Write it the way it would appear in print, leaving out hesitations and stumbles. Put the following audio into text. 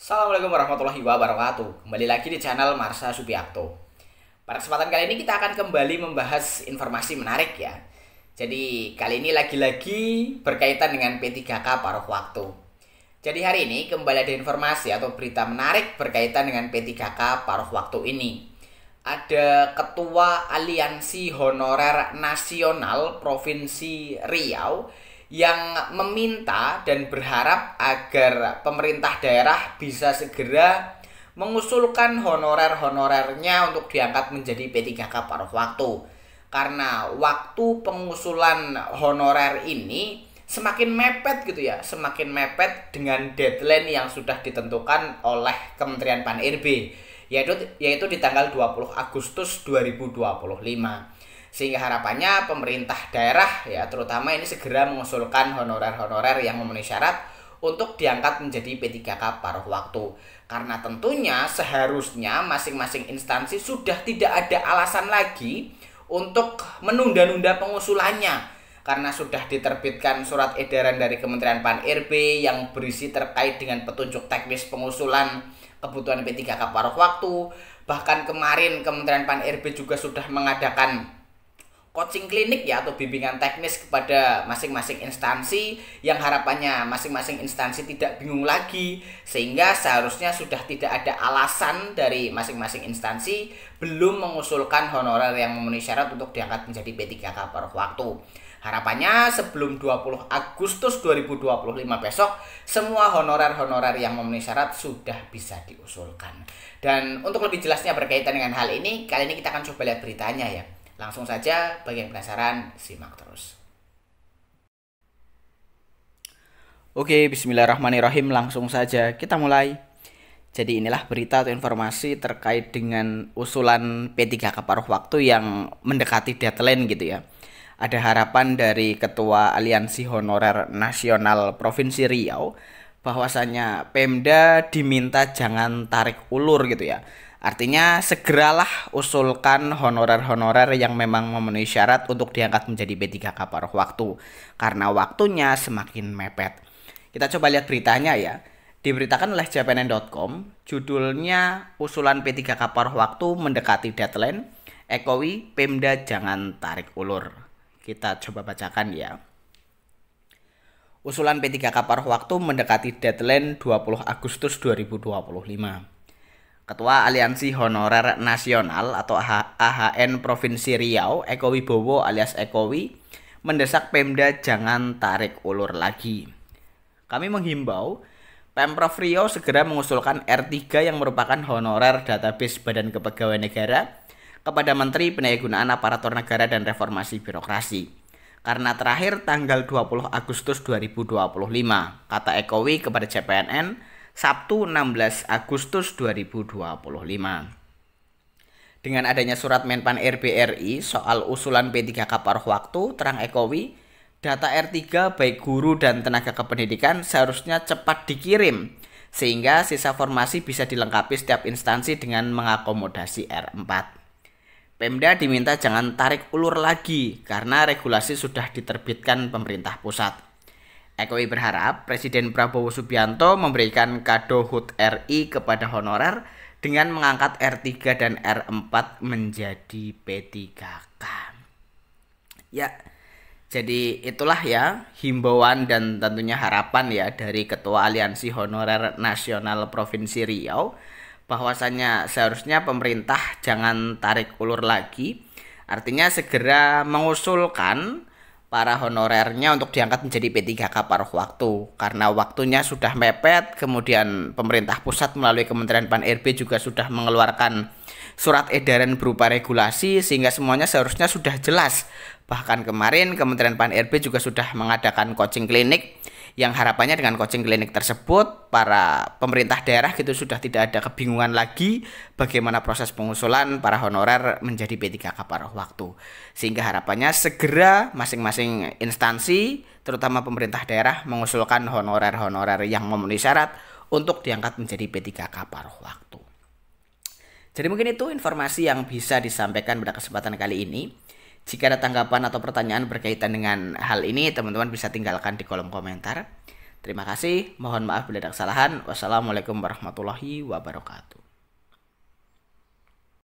Assalamualaikum warahmatullahi wabarakatuh. Kembali lagi di channel Marsha Subiakto. Pada kesempatan kali ini kita akan kembali membahas informasi menarik ya. Jadi kali ini lagi-lagi berkaitan dengan P3K paruh waktu. Jadi hari ini kembali ada informasi atau berita menarik berkaitan dengan P3K paruh waktu ini. Ada Ketua Aliansi Honorer Nasional Provinsi Riau yang meminta dan berharap agar pemerintah daerah bisa segera mengusulkan honorer-honorernya untuk diangkat menjadi P3K paruh waktu. Karena waktu pengusulan honorer ini semakin mepet gitu ya, semakin mepet dengan deadline yang sudah ditentukan oleh Kementerian Pan-RB, yaitu di tanggal 20 Agustus 2025. Sehingga harapannya pemerintah daerah ya terutama ini segera mengusulkan honorer-honorer yang memenuhi syarat untuk diangkat menjadi P3K paruh waktu. Karena tentunya seharusnya masing-masing instansi sudah tidak ada alasan lagi untuk menunda-nunda pengusulannya. Karena sudah diterbitkan surat edaran dari Kementerian Pan-RB yang berisi terkait dengan petunjuk teknis pengusulan kebutuhan P3K paruh waktu. Bahkan kemarin Kementerian Pan-RB juga sudah mengadakan coaching klinik ya atau bimbingan teknis kepada masing-masing instansi yang harapannya masing-masing instansi tidak bingung lagi, sehingga seharusnya sudah tidak ada alasan dari masing-masing instansi belum mengusulkan honorer yang memenuhi syarat untuk diangkat menjadi P3K paruh waktu. Harapannya sebelum 20 Agustus 2025 besok semua honorer-honorer yang memenuhi syarat sudah bisa diusulkan. Dan untuk lebih jelasnya berkaitan dengan hal ini, kali ini kita akan coba lihat beritanya ya. Langsung saja, bagi yang penasaran, simak terus. Oke, bismillahirrahmanirrahim, langsung saja kita mulai. Jadi inilah berita atau informasi terkait dengan usulan P3K paruh waktu yang mendekati deadline gitu ya. Ada harapan dari Ketua Aliansi Honorer Nasional Provinsi Riau bahwasanya Pemda diminta jangan tarik ulur gitu ya. Artinya segeralah usulkan honorer-honorer yang memang memenuhi syarat untuk diangkat menjadi P3K paruh waktu. Karena waktunya semakin mepet. Kita coba lihat beritanya ya. Diberitakan oleh jpnn.com, judulnya usulan P3K paruh waktu mendekati deadline, Ekowi Pemda jangan tarik ulur. Kita coba bacakan ya. Usulan P3K paruh waktu mendekati deadline 20 Agustus 2025. Ketua Aliansi Honorer Nasional atau AHN Provinsi Riau, Eko Wibowo alias Ekowi, mendesak Pemda jangan tarik ulur lagi. Kami menghimbau Pemprov Riau segera mengusulkan R3 yang merupakan honorer database Badan Kepegawaian Negara kepada Menteri Pendayagunaan Aparatur Negara dan Reformasi Birokrasi. Karena terakhir tanggal 20 Agustus 2025, kata Ekowi kepada CPNN, Sabtu 16 Agustus 2025. Dengan adanya surat Menpan RB RI soal usulan P3K paruh waktu, terang Ekowi, data R3 baik guru dan tenaga kependidikan seharusnya cepat dikirim, sehingga sisa formasi bisa dilengkapi setiap instansi dengan mengakomodasi R4. Pemda diminta jangan tarik ulur lagi karena regulasi sudah diterbitkan pemerintah pusat. Ekowi berharap Presiden Prabowo Subianto memberikan kado HUT RI kepada honorer dengan mengangkat R3 dan R4 menjadi P3K. Ya, jadi itulah ya himbauan dan tentunya harapan ya dari Ketua Aliansi Honorer Nasional Provinsi Riau bahwasannya seharusnya pemerintah jangan tarik ulur lagi, artinya segera mengusulkan para honorernya untuk diangkat menjadi P3K paruh waktu karena waktunya sudah mepet. Kemudian pemerintah pusat melalui Kementerian Pan-RB juga sudah mengeluarkan surat edaran berupa regulasi sehingga semuanya seharusnya sudah jelas. Bahkan kemarin Kementerian Pan-RB juga sudah mengadakan coaching klinik yang harapannya dengan coaching klinik tersebut para pemerintah daerah gitu sudah tidak ada kebingungan lagi bagaimana proses pengusulan para honorer menjadi P3K paruh waktu. Sehingga harapannya segera masing-masing instansi terutama pemerintah daerah mengusulkan honorer-honorer yang memenuhi syarat untuk diangkat menjadi P3K paruh waktu. Jadi mungkin itu informasi yang bisa disampaikan pada kesempatan kali ini. Jika ada tanggapan atau pertanyaan berkaitan dengan hal ini, teman-teman bisa tinggalkan di kolom komentar. Terima kasih, mohon maaf bila ada kesalahan. Wassalamualaikum warahmatullahi wabarakatuh.